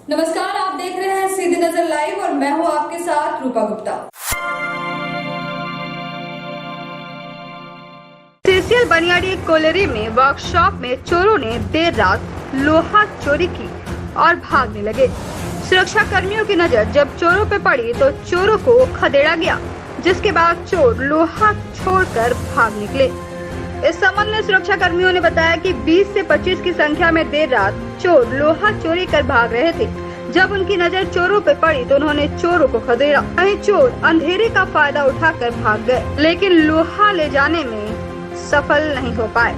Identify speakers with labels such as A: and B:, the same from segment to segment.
A: नमस्कार, आप देख रहे हैं सीधी नजर लाइव और मैं हूं आपके साथ रूपा गुप्ता।
B: सीसीएल बनियाड़ी कोलरी में वर्कशॉप में चोरों ने देर रात लोहा चोरी की और भागने लगे। सुरक्षा कर्मियों की नजर जब चोरों पे पड़ी तो चोरों को खदेड़ा गया, जिसके बाद चोर लोहा छोड़कर भाग निकले। इस संबंध में सुरक्षा कर्मियों ने बताया कि 20 से 25 की संख्या में देर रात चोर लोहा चोरी कर भाग रहे थे। जब उनकी नजर चोरों पे पड़ी तो उन्होंने चोरों को खदेड़ा। वहीं चोर अंधेरे का फायदा उठाकर भाग गए, लेकिन लोहा ले जाने में सफल नहीं हो पाए।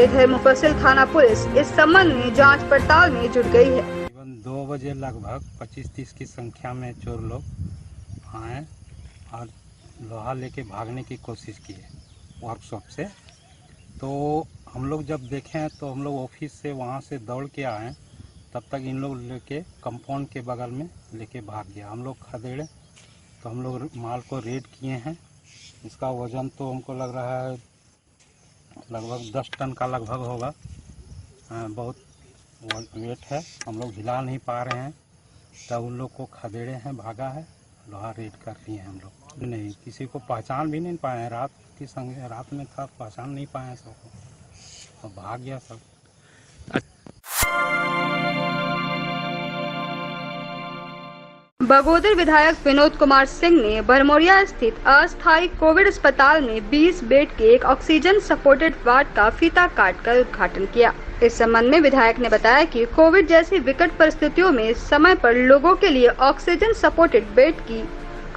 B: इधर मुफस्सिल थाना पुलिस इस संबंध में जांच पड़ताल में जुट गई है।
C: 2 बजे लगभग 25-30 की संख्या में चोर लोग आए और लोहा लेके भागने की कोशिश की वर्कशॉप से। तो हम लोग जब देखें तो हम लोग ऑफिस से वहाँ से दौड़ के आए, तब तक इन लोग लेके कंपाउंड के बगल में लेके भाग गया। हम लोग खदेड़े तो हम लोग माल को रेड किए हैं। इसका वज़न तो हमको लग रहा है लगभग 10 टन का लगभग होगा। बहुत वेट है, हम लोग हिला नहीं पा रहे हैं। तब उन लोग को खदेड़े हैं, भागा है, लोहा रेड कर लिए हैं हम लोग। नहीं, किसी को पहचान भी नहीं पाए हैं। रात की संग रात में था, पहचान नहीं पाए हैं सबको और भाग गया सब।
B: बगोदर विधायक विनोद कुमार सिंह ने भरमौरिया स्थित अस्थायी कोविड अस्पताल में 20 बेड के एक ऑक्सीजन सपोर्टेड वार्ड का फीता काटकर उद्घाटन किया। इस संबंध में विधायक ने बताया कि कोविड जैसी विकट परिस्थितियों में समय पर लोगों के लिए ऑक्सीजन सपोर्टेड बेड की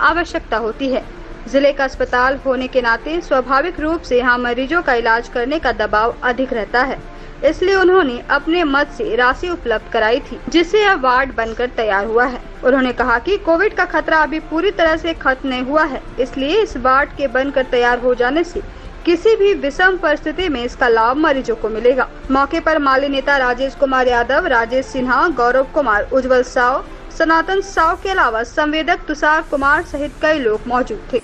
B: आवश्यकता होती है। जिले का अस्पताल होने के नाते स्वाभाविक रूप से यहाँ मरीजों का इलाज करने का दबाव अधिक रहता है, इसलिए उन्होंने अपने मद से राशि उपलब्ध कराई थी, जिससे यह वार्ड बनकर तैयार हुआ है। उन्होंने कहा कि कोविड का खतरा अभी पूरी तरह से खत्म नहीं हुआ है, इसलिए इस वार्ड के बनकर तैयार हो जाने से किसी भी विषम परिस्थिति में इसका लाभ मरीजों को मिलेगा। मौके पर माली नेता राजेश कुमार यादव, राजेश सिन्हा, गौरव कुमार, उज्जवल साव, सनातन साव के अलावा संवेदक तुषार कुमार सहित कई लोग मौजूद थे।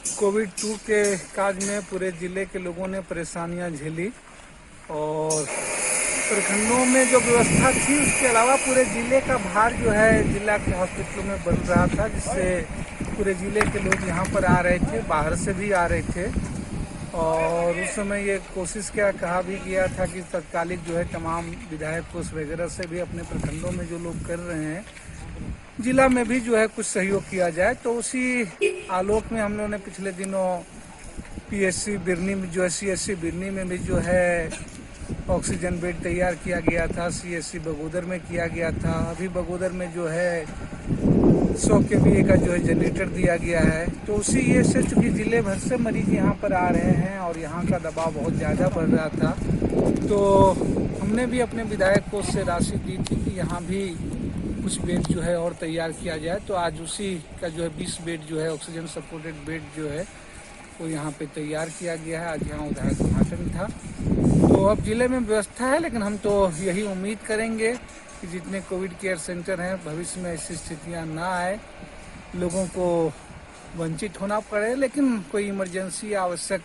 D: कोविड-2 के काज में पूरे जिले के लोगों ने परेशानियां झेली और प्रखंडों में जो व्यवस्था थी उसके अलावा पूरे जिले का भार जो है जिला के हॉस्पिटलों में बढ़ रहा था, जिससे पूरे जिले के लोग यहाँ पर आ रहे थे, बाहर से भी आ रहे थे। और उस समय ये कोशिश कहा भी गया था कि तत्कालिक जो है तमाम विधायक कोष वगैरह से भी अपने प्रखंडों में जो लोग कर रहे हैं जिला में भी जो है कुछ सहयोग किया जाए। तो उसी आलोक में हम लोगों ने पिछले दिनों पीएससी बिरनी में जो है सीएससी बिरनी में भी जो है ऑक्सीजन बेड तैयार किया गया था, सीएससी बगोदर में किया गया था। अभी बगोदर में जो है 100 kVA का जो है जनरेटर दिया गया है। तो उसी ये से चूँकि जिले भर से मरीज यहाँ पर आ रहे हैं और यहाँ का दबाव बहुत ज़्यादा बढ़ रहा था, तो हमने भी अपने विधायक को से राशि दी थी कि यहाँ भी कुछ बेड जो है और तैयार किया जाए। तो आज उसी का जो है 20 बेड जो है ऑक्सीजन सपोर्टेड बेड जो है वो यहाँ पे तैयार किया गया है। आज यहाँ उद्घाटन था। तो अब जिले में व्यवस्था है, लेकिन हम तो यही उम्मीद करेंगे कि जितने कोविड केयर सेंटर हैं भविष्य में ऐसी स्थितियाँ ना आए, लोगों को वंचित होना पड़े। लेकिन कोई इमरजेंसी आवश्यक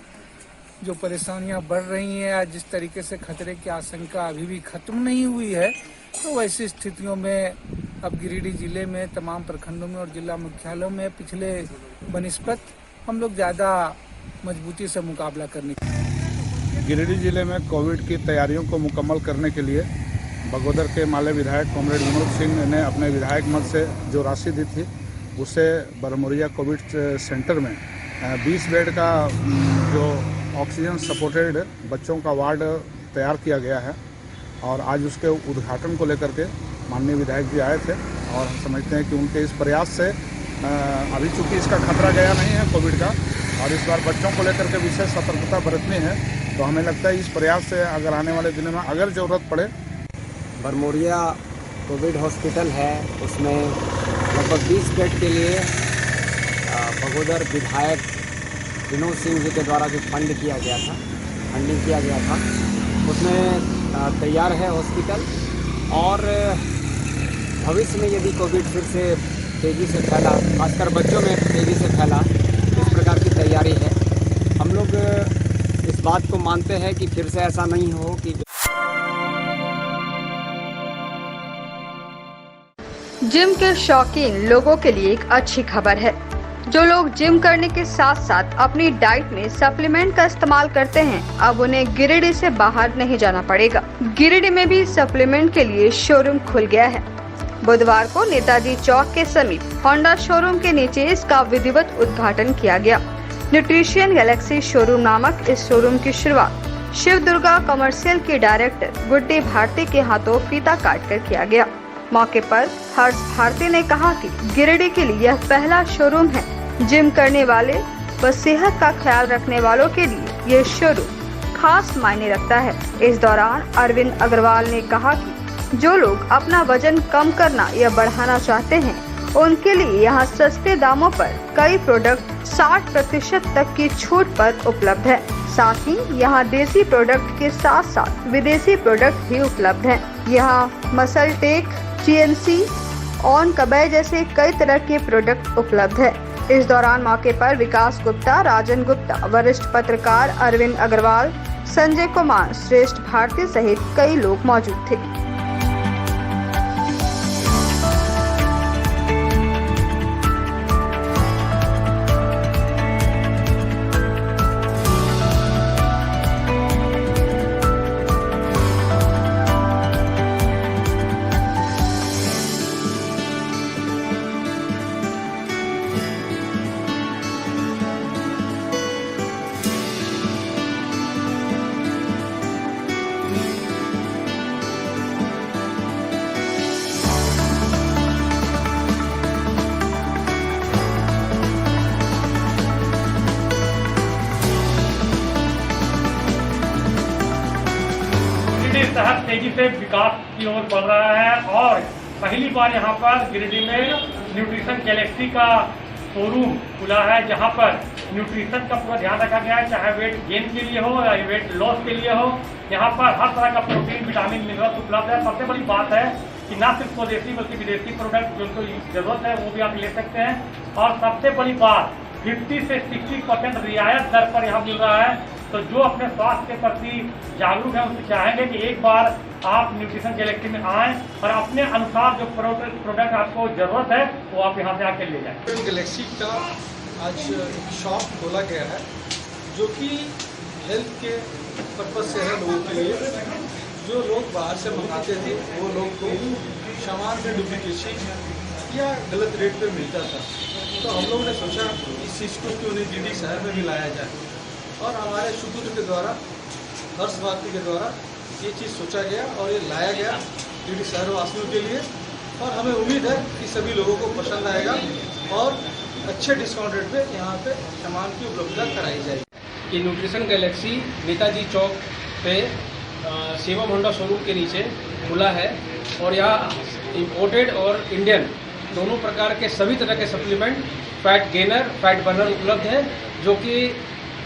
D: जो परेशानियाँ बढ़ रही हैं या जिस तरीके से खतरे की आशंका अभी भी खत्म नहीं हुई है, तो वैसी स्थितियों में अब गिरिडीह जिले में तमाम प्रखंडों में और जिला मुख्यालयों में पिछले बनिस्पत हम लोग ज़्यादा मजबूती से मुकाबला करने की।
E: गिरिडीह जिले में कोविड की तैयारियों को मुकम्मल करने के लिए बगोदर के माले विधायक कॉमरेड विनोद सिंह ने अपने विधायक मद से जो राशि दी थी उससे भरमौरिया कोविड सेंटर में 20 बेड का जो ऑक्सीजन सपोर्टेड बच्चों का वार्ड तैयार किया गया है। और आज उसके उद्घाटन को लेकर के माननीय विधायक जी आए थे और हम समझते हैं कि उनके इस प्रयास से अभी चूँकि इसका खतरा गया नहीं है कोविड का और इस बार बच्चों को लेकर के विशेष सतर्कता बरतनी है, तो हमें लगता है इस प्रयास से अगर आने वाले दिनों में अगर ज़रूरत पड़े।
F: भरमौरिया कोविड हॉस्पिटल है, उसमें लगभग 20 बेड के लिए बगोदर विधायक विनोद सिंह जी के द्वारा जो फंडिंग किया गया था उसमें तैयार है हॉस्पिटल। और भविष्य में यदि कोविड फिर से तेज़ी से फैला, खासकर बच्चों में तेज़ी से फैला, इस प्रकार की तैयारी है। हम लोग इस बात को मानते हैं कि फिर से ऐसा नहीं हो कि
B: जिम के शौकीन लोगों के लिए एक अच्छी खबर है। जो लोग जिम करने के साथ साथ अपनी डाइट में सप्लीमेंट का इस्तेमाल करते हैं, अब उन्हें गिरिडीह से बाहर नहीं जाना पड़ेगा। गिरिडीह में भी सप्लीमेंट के लिए शोरूम खुल गया है। बुधवार को नेताजी चौक के समीप होंडा शोरूम के नीचे इसका विधिवत उद्घाटन किया गया। न्यूट्रिशन गैलेक्सी शोरूम नामक इस शोरूम की शुरुआत शिव दुर्गा कमर्शियल के डायरेक्टर गुड्डी भारती के हाथों फीता काटकर किया गया। मौके पर हर्ष भारती ने कहा कि गिरिडीह के लिए यह पहला शोरूम है। जिम करने वाले व सेहत का ख्याल रखने वालों के लिए ये शोरूम खास मायने रखता है। इस दौरान अरविंद अग्रवाल ने कहा कि जो लोग अपना वजन कम करना या बढ़ाना चाहते हैं, उनके लिए यहाँ सस्ते दामों पर कई प्रोडक्ट 60% तक की छूट पर उपलब्ध है। साथ ही यहाँ देसी प्रोडक्ट के साथ साथ विदेशी प्रोडक्ट भी उपलब्ध हैं। यहाँ मसल टेक, GNC, ऑन कबय जैसे कई तरह के प्रोडक्ट उपलब्ध है। इस दौरान मौके पर विकास गुप्ता, राजन गुप्ता, वरिष्ठ पत्रकार अरविंद अग्रवाल, संजय कुमार, श्रेष्ठ भारती सहित कई लोग मौजूद थे।
G: शहर तेजी से विकास की ओर बढ़ रहा है और पहली बार यहाँ पर गिरिडीह में न्यूट्रिशन गैलेक्सी का शोरूम खुला है, जहाँ पर न्यूट्रिशन का पूरा ध्यान रखा गया है, चाहे वेट गेन के लिए हो या वेट लॉस के लिए हो। यहाँ पर हर तरह का प्रोटीन, विटामिन, मिनरल्स उपलब्ध है। सबसे बड़ी बात है कि न सिर्फ स्वदेशी बल्कि विदेशी प्रोडक्ट जो उनको जरूरत है वो भी आप ले सकते हैं। और सबसे बड़ी बात 50 से 60% रियायत दर पर यहाँ मिल रहा है। तो जो अपने स्वास्थ्य के प्रति जागरूक है उनसे चाहेंगे कि एक बार आप न्यूट्रिशन गैलेक्सी में आएं और अपने अनुसार जो प्रोडक्ट आपको जरूरत है वो आप यहाँ से आके ले जाएं।
H: न्यूट्रिशन गैलेक्सी का आज एक शॉप खोला गया है जो कि हेल्थ के पर्पज से है लोगों के लिए। जो लोग बाहर से मंगाते थे वो लोग को सामान में डुप्लीकेशन या गलत रेट पे मिलता था, तो हम लोगों ने सोचा इस चीज़ को क्यों नहीं गिरिडीह शहर में भी लाया जाए। और हमारे सुपुत्र के द्वारा, हर्ष भारती के द्वारा ये चीज़ सोचा गया और ये लाया गया गिरिडीह शहरवासियों के लिए। और हमें उम्मीद है कि सभी लोगों को पसंद आएगा और अच्छे डिस्काउंट रेट पे यहाँ पे सामान की उपलब्धता कराई जाएगी।
I: ये न्यूट्रिशन गैलेक्सी नेताजी चौक पे शिवम होंडा शोरूम के नीचे खुला है और यहाँ इम्पोर्टेड और इंडियन दोनों प्रकार के सभी तरह के supplement, fat gainer, fat burner उपलब्ध है, जो कि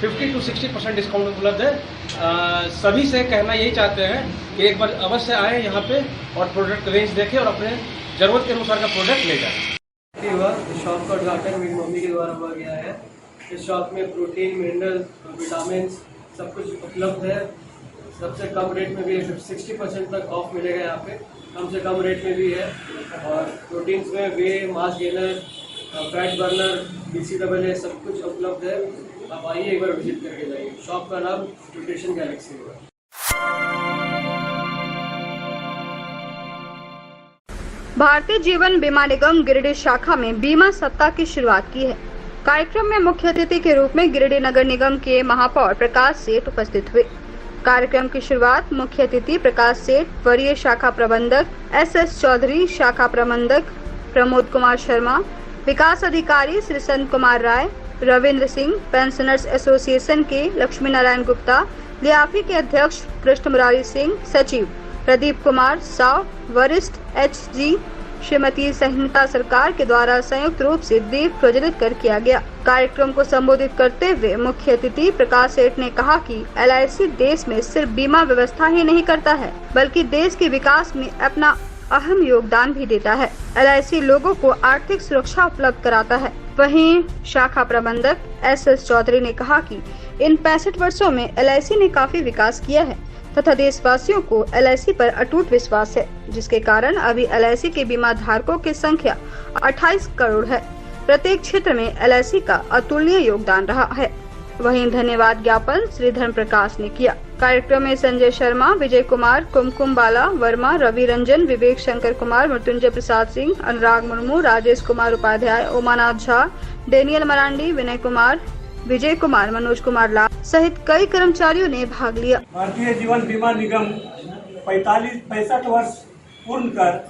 I: 50 to 60% डिस्काउंट उपलब्ध है। सभी से कहना यही चाहते हैं कि एक बार अवश्य आएँ यहाँ पे और प्रोडक्ट रेंज देखें और अपने ज़रूरत के अनुसार का प्रोडक्ट ले जाएं।
J: इस शॉप का उद्घाटन मेरी मम्मी के द्वारा हुआ गया है। इस शॉप में प्रोटीन, मिनरल, विटामिन सब कुछ उपलब्ध है। सबसे कम रेट में भी 60% तक ऑफ मिलेगा यहाँ पे, कम से कम रेट में भी है। और प्रोटीन्स में whey, mass gainer, fat burner, BCAA सब कुछ उपलब्ध है। आप आइए एक बार विजिट करके जाइए। शॉप का नाम न्यूट्रिशन गैलेक्सी है।
B: भारतीय जीवन बीमा निगम गिरिडीह शाखा में बीमा सप्ताह की शुरुआत की है। कार्यक्रम में मुख्य अतिथि के रूप में गिरिडीह नगर निगम के महापौर प्रकाश सेठ उपस्थित हुए। कार्यक्रम की शुरुआत मुख्य अतिथि प्रकाश सेठ, वरीय शाखा प्रबंधक SS चौधरी, शाखा प्रबंधक प्रमोद कुमार शर्मा, विकास अधिकारी श्री संत कुमार राय, रविंद्र सिंह, पेंशनर्स एसोसिएशन के लक्ष्मी नारायण गुप्ता, लियाफी के अध्यक्ष कृष्ण मुरारी सिंह, सचिव प्रदीप कुमार साव, वरिष्ठ HG श्रीमती संहिता सरकार के द्वारा संयुक्त रूप से दीप प्रज्वलित कर किया गया। कार्यक्रम को संबोधित करते हुए मुख्य अतिथि प्रकाश सेठ ने कहा कि LIC देश में सिर्फ बीमा व्यवस्था ही नहीं करता है, बल्कि देश के विकास में अपना अहम योगदान भी देता है। LIC लोगों को आर्थिक सुरक्षा उपलब्ध कराता है। वहीं शाखा प्रबंधक SS चौधरी ने कहा कि इन 65 वर्षों में LIC ने काफी विकास किया है। तथा देशवासियों को LIC पर अटूट विश्वास है, जिसके कारण अभी LIC के बीमा धारकों की संख्या 28 करोड़ है। प्रत्येक क्षेत्र में LIC का अतुलनीय योगदान रहा है। वहीं धन्यवाद ज्ञापन श्री धर्म प्रकाश ने किया। कार्यक्रम में संजय शर्मा, विजय कुमार, कुमकुम बाला वर्मा, रवि रंजन, विवेक शंकर कुमार, मृत्युंजय प्रसाद सिंह, अनुराग मुर्मू, राजेश कुमार उपाध्याय, ओमानाथ झा, डेनियल मरांडी, विनय कुमार, विजय कुमार, मनोज कुमार लाल सहित कई कर्मचारियों ने भाग लिया।
K: भारतीय जीवन बीमा निगम 65 वर्ष पूर्ण कर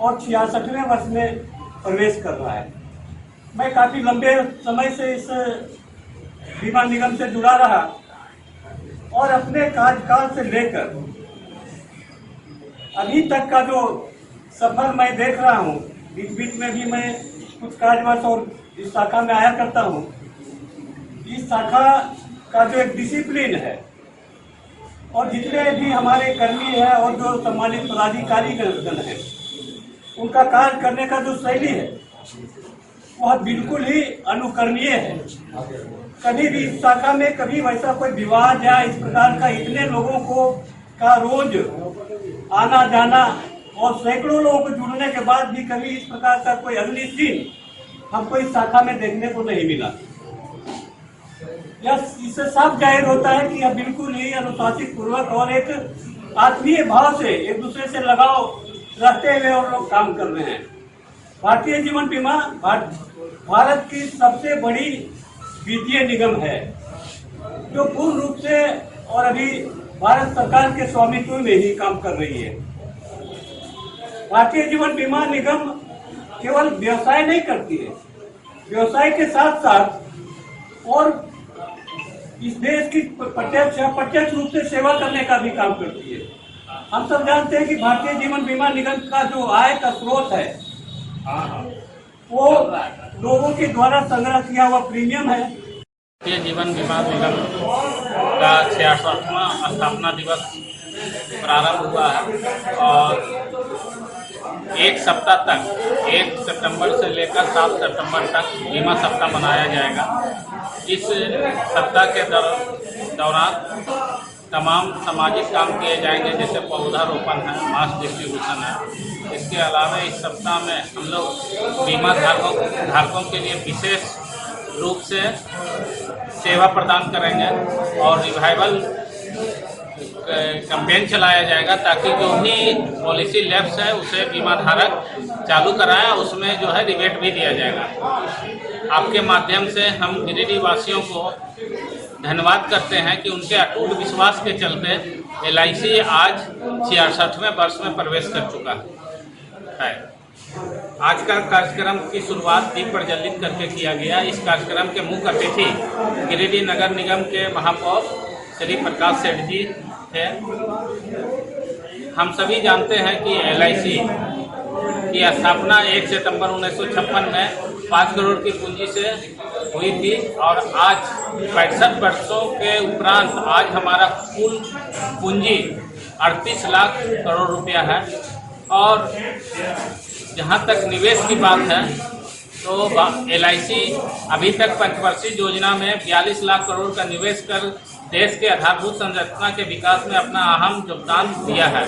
K: और 66वें वर्ष में प्रवेश कर रहा है। मैं काफी लंबे समय से इस बीमा निगम से जुड़ा रहा और अपने कार्यकाल से लेकर अभी तक का जो सफर मैं देख रहा हूँ, बीच बीच में भी मैं कुछ कार्यवश और इस शाखा में आया करता हूँ। इस शाखा का जो एक डिसिप्लिन है और जितने भी हमारे कर्मी हैं और जो सम्मानित पदाधिकारी गण हैं, उनका कार्य करने का जो शैली है वह बिल्कुल ही अनुकरणीय है। कभी भी इस शाखा में कभी वैसा कोई विवाद या इस प्रकार का इतने लोगों को का रोज आना जाना और सैकड़ों लोगों को जुड़ने के बाद भी कभी इस प्रकार का कोई अगली सीन हमको इस शाखा में देखने को नहीं मिला। यह इससे साफ जाहिर होता है कि यह बिल्कुल ही अनुशासित पूर्वक और एक आत्मीय भाव से एक दूसरे से लगाव रखते हुए और लोग काम कर रहे हैं। भारतीय जीवन बीमा भारत की सबसे बड़ी वित्तीय निगम है, जो पूर्ण रूप से और अभी भारत सरकार के स्वामित्व में ही काम कर रही है। भारतीय जीवन बीमा निगम केवल व्यवसाय नहीं करती है, व्यवसाय के साथ साथ और इस देश की प्रत्यक्ष रूप से सेवा करने का भी काम करती है। हम सब जानते हैं कि भारतीय जीवन बीमा निगम का जो आय का स्रोत है वो लोगों के द्वारा संग्रह किया हुआ प्रीमियम है।
L: भारतीय जीवन बीमा निगम का 66वां स्थापना दिवस प्रारंभ हुआ है और एक सप्ताह तक 1 सितंबर से लेकर 7 सितंबर तक बीमा सप्ताह मनाया जाएगा। इस सप्ताह के दौरान तमाम सामाजिक काम किए जाएंगे, जैसे पौधारोपण है, मास्क डिस्ट्रीब्यूशन है। इसके अलावा इस सप्ताह में हम लोग बीमा धारकों के लिए विशेष रूप से सेवा प्रदान करेंगे और रिवाइवल कैंपेन चलाया जाएगा, ताकि जो भी पॉलिसी लैप्स है उसे बीमा धारक चालू कराए, उसमें जो है रिबेट भी दिया जाएगा। आपके माध्यम से हम गिरिडीह वासियों को धन्यवाद करते हैं कि उनके अटूट विश्वास के चलते LIC आज 66वें वर्ष में प्रवेश कर चुका है। आज का कार्यक्रम की शुरुआत दीप प्रज्वलित करके किया गया। इस कार्यक्रम के मुख्य अतिथि गिरिडीह नगर निगम के महापौर श्री प्रकाश सेठ जी थे। हम सभी जानते हैं कि LIC की स्थापना 1 सितंबर 1956 में 5 करोड़ की पूंजी से हुई थी और आज 65 वर्षों के उपरांत आज हमारा कुल पूंजी 38 लाख करोड़ रुपया है। और जहां तक निवेश की बात है तो LIC अभी तक पंचवर्षीय योजना में 42 लाख करोड़ का निवेश कर देश के आधारभूत संरचना के विकास में अपना अहम योगदान दिया है।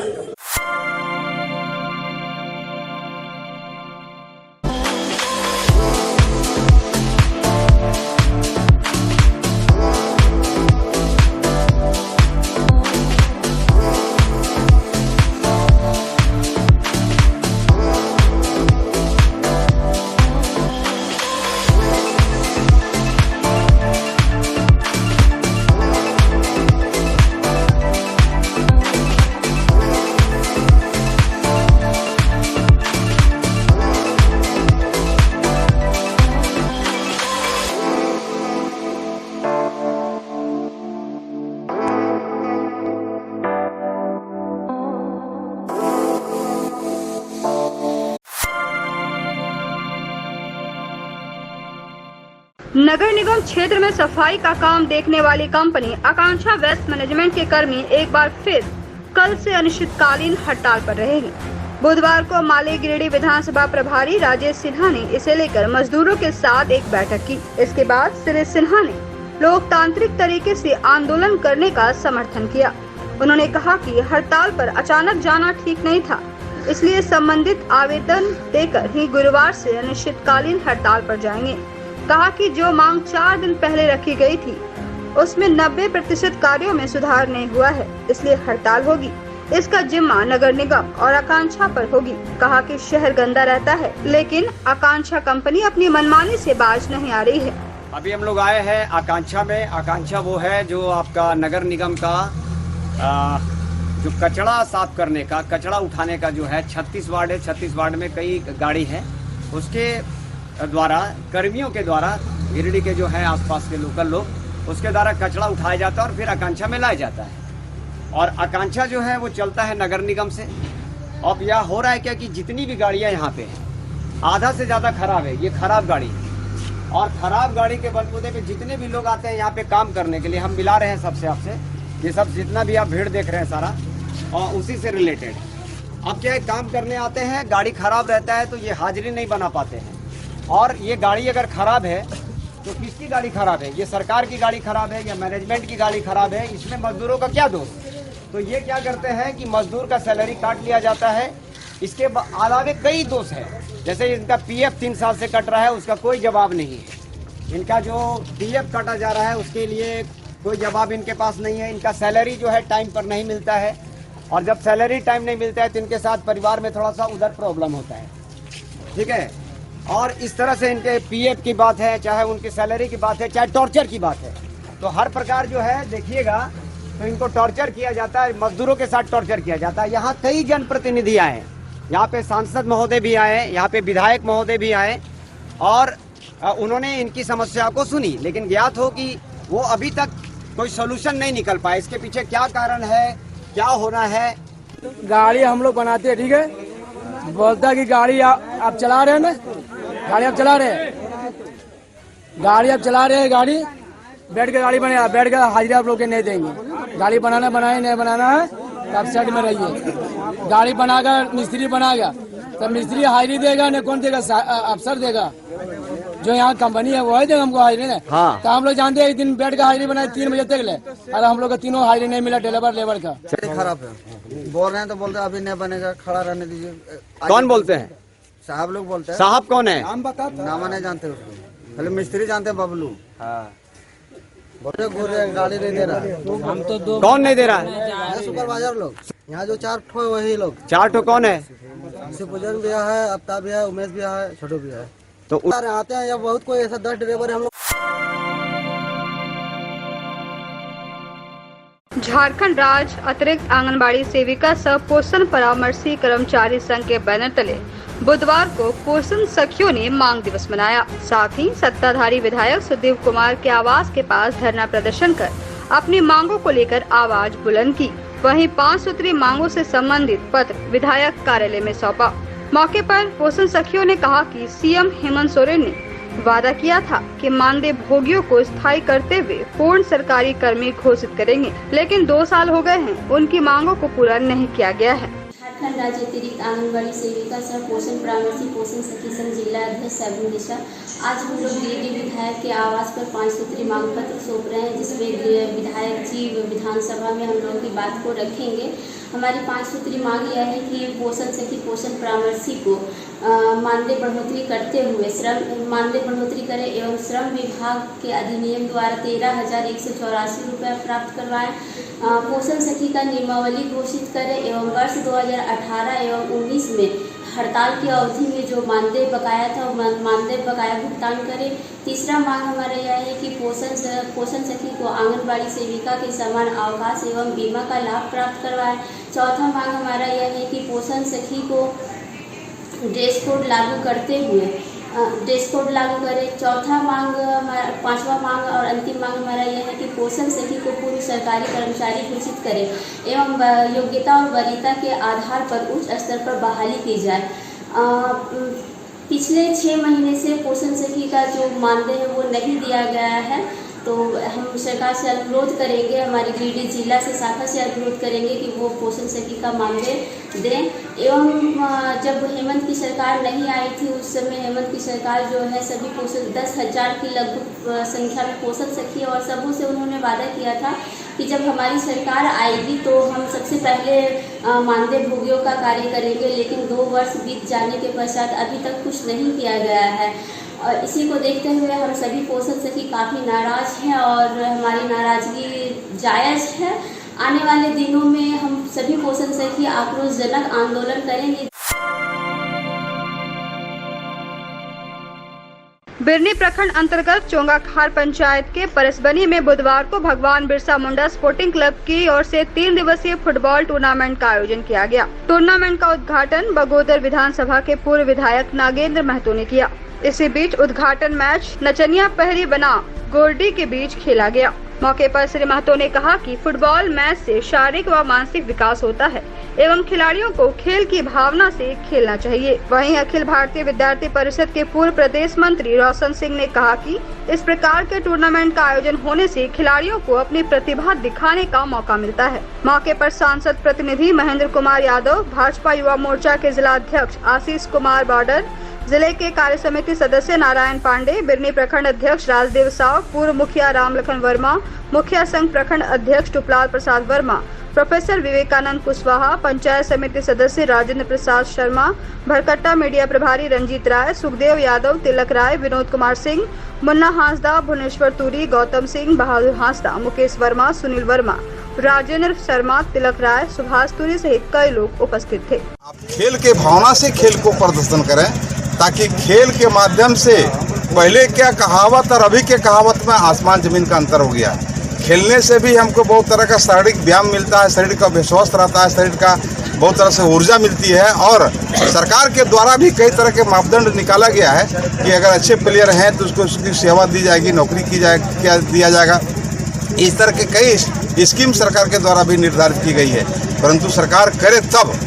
B: नगर निगम क्षेत्र में सफाई का काम देखने वाली कंपनी आकांक्षा वेस्ट मैनेजमेंट के कर्मी एक बार फिर कल से अनिश्चितकालीन हड़ताल पर रहेंगे। बुधवार को माले गिरिडीह विधानसभा प्रभारी राजेश सिन्हा ने इसे लेकर मजदूरों के साथ एक बैठक की। इसके बाद श्री सिन्हा ने लोकतांत्रिक तरीके से आंदोलन करने का समर्थन किया उन्होंने कहा कि हड़ताल पर अचानक जाना ठीक नहीं था, इसलिए संबंधित आवेदन देकर ही गुरुवार से अनिश्चितकालीन हड़ताल पर जाएंगे। कहा कि जो मांग 4 दिन पहले रखी गई थी उसमें 90% कार्यों में सुधार नहीं हुआ है, इसलिए हड़ताल होगी। इसका जिम्मा नगर निगम और आकांक्षा पर होगी। कहा कि शहर गंदा रहता है, लेकिन आकांक्षा कंपनी अपनी मनमानी से बाज नहीं आ रही है।
F: अभी हम लोग आए हैं आकांक्षा में। आकांक्षा वो है जो आपका नगर निगम का जो कचरा साफ करने का, कचरा उठाने का जो है 36 वार्ड है। 36 वार्ड में कई गाड़ी है, उसके द्वारा कर्मियों के द्वारा गिरिडीह के जो है आसपास के लोकल लोग उसके द्वारा कचरा उठाया जाता है और फिर आकांक्षा में लाया जाता है। और आकांक्षा जो है वो चलता है नगर निगम से। अब यह हो रहा है क्या कि जितनी भी गाड़ियां यहाँ पे हैं आधा से ज़्यादा खराब है, ये खराब गाड़ी है। और खराब गाड़ी के बलबूते पे जितने भी लोग आते हैं यहाँ पे काम करने के लिए, हम मिला रहे हैं सबसे आपसे, ये सब जितना भी आप भीड़ देख रहे हैं सारा और उसी से रिलेटेड। अब क्या है, काम करने आते हैं, गाड़ी खराब रहता है तो ये हाजिरी नहीं बना पाते हैं। और ये गाड़ी अगर खराब है तो किसकी गाड़ी खराब है? ये सरकार की गाड़ी खराब है या मैनेजमेंट की गाड़ी खराब है? इसमें मजदूरों का क्या दोष? तो ये क्या करते हैं कि मजदूर का सैलरी काट लिया जाता है। इसके अलावे कई दोष है, जैसे इनका पीएफ 3 साल से कट रहा है, उसका कोई जवाब नहीं है। इनका जो पीएफ काटा जा रहा है उसके लिए कोई जवाब इनके पास नहीं है। इनका सैलरी जो है टाइम पर नहीं मिलता है, और जब सैलरी टाइम नहीं मिलता है तो इनके साथ परिवार में थोड़ा सा उधर प्रॉब्लम होता है। ठीक है, और इस तरह से इनके पीएफ की बात है, चाहे उनकी सैलरी की बात है, चाहे टॉर्चर की बात है, तो हर प्रकार जो है देखिएगा तो इनको टॉर्चर किया जाता है, मजदूरों के साथ टॉर्चर किया जाता है। यहाँ कई जनप्रतिनिधि आए, यहाँ पे सांसद महोदय भी आए, यहाँ पे विधायक महोदय भी आए और उन्होंने इनकी समस्या को सुनी, लेकिन ज्ञात हो कि वो अभी तक कोई सोल्यूशन नहीं निकल पाया। इसके पीछे क्या कारण है, क्या होना है?
M: गाड़ी हम लोग बनाते हैं, ठीक है, बोलता कि गाड़ी आप चला रहे हैं ना, गाड़ी आप चला रहे हैं, गाड़ी आप चला रहे हैं, गाड़ी बैठ के गाड़ी बने, बैठ के हाजिरी आप लोग के नहीं देंगे। गाड़ी बनाना बनाए, नहीं बनाना है तो आप साइड में रहिए। गाड़ी बनाकर मिस्त्री बनाएगा तो मिस्त्री हाजिरी देगा, नहीं कौन देगा? अफसर देगा, जो यहाँ कंपनी है वो है जो हमको हाजिरी है। हाँ। तो हम लोग जानते हैं एक दिन बैठ के हाजिरी बनाए 3 बजे तक ले, और हम लोग को तीनों हाजिरी नहीं मिला, डिलीवर लेबर का।
N: खराब है, बोल रहे हैं तो बोलते हैं अभी नहीं बनेगा, खड़ा रहने दीजिए।
F: कौन बोलते हैं?
N: साहब लोग बोलते हैं।
F: साहब कौन है?
N: नाम बता। नाम नहीं जानते उसको, खाली मिस्त्री जानते हैं, बबलू। हाँ, बोले गाड़ी नहीं दे रहा। हम तो
F: कौन नहीं दे रहा है?
N: सुपरवाइजर लोग, यहाँ जो 4 ठो वही लोग।
F: 4 ठो कौन है?
N: शिवपूजन भी है, अफ्ताब भी है, उमेश भी है, छोटू भी है।
F: तो
N: आते हैं या बहुत कोई ऐसा 10 ड्राइवर है हम लोग।
B: झारखंड राज्य अतिरिक्त आंगनबाड़ी सेविका सह पोषण परामर्शी कर्मचारी संघ के बैनर तले बुधवार को पोषण सखियों ने मांग दिवस मनाया। साथ ही सत्ताधारी विधायक सुदीप कुमार के आवास के पास धरना प्रदर्शन कर अपनी मांगों को लेकर आवाज बुलंद की। वहीं 5 सूत्री मांगों से संबंधित पत्र विधायक कार्यालय में सौंपा। मौके पर पोषण सखियों ने कहा कि सीएम हेमंत सोरेन ने वादा किया था कि मानदेय भोगियों को स्थायी करते हुए पूर्ण सरकारी कर्मी घोषित करेंगे, लेकिन 2 साल हो गए हैं, उनकी मांगों को पूरा नहीं किया गया है।
O: झारखंड राज्य अतिरिक्त आंगनबाड़ी सेविका सह पोषण परामर्शी पोषण सखी संघ जिला अध्यक्ष साइबुल निशा आज हम लोग गिरिडीह विधायक के आवास पर 5 सूत्री मांग पत्र सौंप रहे हैं, जिसमें विधायक जी विधानसभा में हम लोग की बात को रखेंगे। हमारी 5 सूत्री मांग यह है कि पोषण सखी पोषण परामर्शी को मानदेय बढ़ोतरी करते हुए मानदेय बढ़ोतरी करें एवं श्रम विभाग के अधिनियम द्वारा 13,184 रुपये प्राप्त करवाएं। पोषण सखी का नियमावली घोषित करें एवं वर्ष 2018 एवं 19 में हड़ताल की अवधि में जो मानदेय बकाया था मानदेय बकाया भुगतान करें। तीसरा मांग हमारा यह है कि पोषण सखी को आंगनबाड़ी सेविका के समान अवकाश एवं बीमा का लाभ प्राप्त करवाएं। चौथा मांग हमारा यह है कि पोषण सखी को ड्रेस कोड लागू करते हुए ड्रेस कोड लागू करें। चौथा मांग हमारा 5वां मांग और अंतिम मांग हमारा यह है कि पोषण सखी को पूर्व सरकारी कर्मचारी घोषित करें एवं योग्यता और वरीयता के आधार पर उच्च स्तर पर बहाली की जाए। पिछले 6 महीने से पोषण सखी का जो मानदेय है वो नहीं दिया गया है, तो हम सरकार से अनुरोध करेंगे, हमारी गिरिडीह जिला से शाखा से अनुरोध करेंगे कि वो पोषण सखी का मामले दें। एवं जब हेमंत की सरकार नहीं आई थी, उस समय हेमंत की सरकार जो है सभी पोषण 10,000 की लगभग संख्या में पोषण सखी और सबों से उन्होंने वादा किया था कि जब हमारी सरकार आएगी तो हम सबसे पहले मानदेय भोगियों का कार्य करेंगे। लेकिन 2 वर्ष बीत जाने के पश्चात अभी तक कुछ नहीं किया गया है और इसी को देखते हुए हम सभी पोषण सखी काफ़ी नाराज़ हैं और हमारी नाराज़गी जायज़ है। आने वाले दिनों में हम सभी पोषण सखी आक्रोशजनक आंदोलन करेंगे।
B: बिरनी प्रखंड अंतर्गत चोंगाखार पंचायत के परसबनी में बुधवार को भगवान बिरसा मुंडा स्पोर्टिंग क्लब की ओर से 3 दिवसीय फुटबॉल टूर्नामेंट का आयोजन किया गया। टूर्नामेंट का उद्घाटन बगोदर विधानसभा के पूर्व विधायक नागेंद्र महतो ने किया। इसी बीच उद्घाटन मैच नचनिया पहरी बना गोरडी के बीच खेला गया। मौके पर श्री महतो ने कहा कि फुटबॉल मैच से शारीरिक व मानसिक विकास होता है एवं खिलाड़ियों को खेल की भावना से खेलना चाहिए। वहीं अखिल भारतीय विद्यार्थी परिषद के पूर्व प्रदेश मंत्री रोशन सिंह ने कहा कि इस प्रकार के टूर्नामेंट का आयोजन होने से खिलाड़ियों को अपनी प्रतिभा दिखाने का मौका मिलता है। मौके पर सांसद प्रतिनिधि महेंद्र कुमार यादव, भाजपा युवा मोर्चा के जिला अध्यक्ष आशीष कुमार बॉर्डर, जिले के कार्य समिति सदस्य नारायण पांडे, बिरनी प्रखंड अध्यक्ष राजदेव साव, पूर्व मुखिया रामलखन वर्मा, मुखिया संघ प्रखंड अध्यक्ष टुपलाल प्रसाद वर्मा, प्रोफेसर विवेकानंद कुशवाहा, पंचायत समिति सदस्य राजेंद्र प्रसाद शर्मा, भरकट्टा मीडिया प्रभारी रंजीत राय, सुखदेव यादव, तिलक राय, विनोद कुमार सिंह, मुन्ना हांसदा, भुवनेश्वर तुरी, गौतम सिंह, बहादुर हांसदा, मुकेश वर्मा, सुनील वर्मा, राजेंद्र शर्मा, तिलक राय, सुभाष तुरी सहित कई लोग उपस्थित थे।
P: आप खेल के भावना से खेल को प्रदर्शन करें ताकि खेल के माध्यम से पहले क्या कहावत और अभी के कहावत में आसमान जमीन का अंतर हो गया। खेलने से भी हमको बहुत तरह का शारीरिक व्यायाम मिलता है, शरीर का विश्वास रहता है, शरीर का बहुत तरह से ऊर्जा मिलती है और सरकार के द्वारा भी कई तरह के मापदंड निकाला गया है कि अगर अच्छे प्लेयर हैं तो उसको उसकी सेवा दी जाएगी, नौकरी की जाएगी, क्या दिया जाएगा। इस तरह के कई स्कीम सरकार के द्वारा भी निर्धारित की गई है, परंतु सरकार करे तब।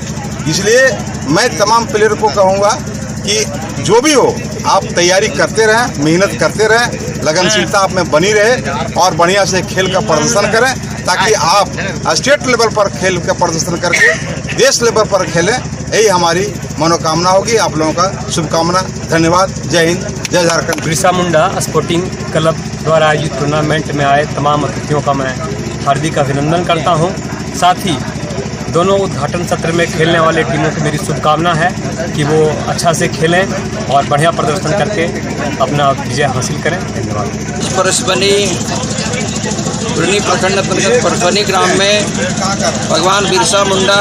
P: इसलिए मैं तमाम प्लेयर को कहूँगा कि जो भी हो आप तैयारी करते रहें, मेहनत करते रहें, लगनशीलता आप में बनी रहे और बढ़िया से खेल का प्रदर्शन करें ताकि आप स्टेट लेवल पर खेल का प्रदर्शन करके देश लेवल पर खेलें। यही हमारी मनोकामना होगी। आप लोगों का शुभकामना। धन्यवाद। जय हिंद, जय झारखंड।
Q: बिरसा मुंडा स्पोर्टिंग क्लब द्वारा आयोजित टूर्नामेंट में आए तमाम अतिथियों का मैं हार्दिक अभिनंदन करता हूं। साथ ही दोनों उद्घाटन सत्र में खेलने वाले टीमों की मेरी शुभकामना है कि वो अच्छा से खेलें और बढ़िया प्रदर्शन करके अपना विजय हासिल करें। धन्यवाद।
R: परसबनी बिरनी प्रखंड अंतर्गत परसबनी ग्राम में भगवान बिरसा मुंडा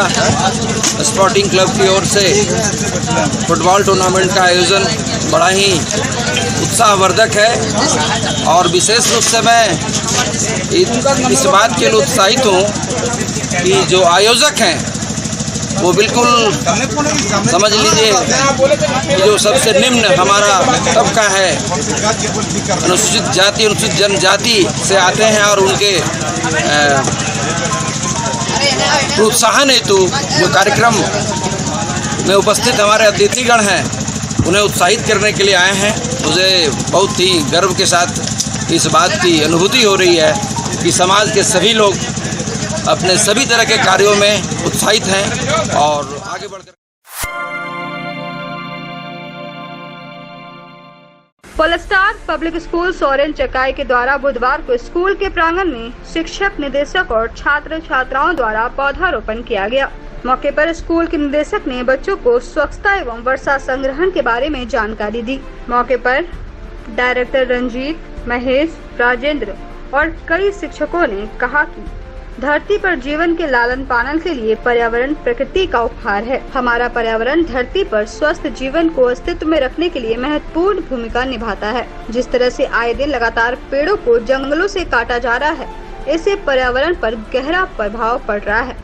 R: स्पोर्टिंग क्लब की ओर से फुटबॉल टूर्नामेंट का आयोजन बड़ा ही उत्साहवर्धक है और विशेष रूप से मैं इस बात के लिए उत्साहित हूँ कि जो आयोजक हैं वो बिल्कुल समझ लीजिए कि जो सबसे निम्न हमारा तबका है, अनुसूचित जाति अनुसूचित जनजाति से आते हैं और उनके प्रोत्साहन हेतु जो कार्यक्रम में उपस्थित हमारे अतिथिगण हैं उन्हें उत्साहित करने के लिए आए हैं। मुझे बहुत ही गर्व के साथ इस बात की अनुभूति हो रही है कि समाज के सभी लोग अपने सभी तरह के कार्यों में उत्साहित हैं और आगे बढ़कर।
B: Polestar public school Soren Chakai के द्वारा बुधवार को स्कूल के प्रांगण में शिक्षक, निदेशक और छात्र छात्राओं द्वारा पौधारोपण किया गया। मौके पर स्कूल के निदेशक ने बच्चों को स्वच्छता एवं वर्षा संग्रहण के बारे में जानकारी दी। मौके पर डायरेक्टर रंजीत, महेश, राजेंद्र और कई शिक्षकों ने कहा कि धरती पर जीवन के लालन पालन के लिए पर्यावरण प्रकृति का उपहार है। हमारा पर्यावरण धरती पर स्वस्थ जीवन को अस्तित्व में रखने के लिए महत्वपूर्ण भूमिका निभाता है। जिस तरह से आए दिन लगातार पेड़ों को जंगलों से काटा जा रहा है, इससे पर्यावरण पर गहरा प्रभाव पड़ रहा है।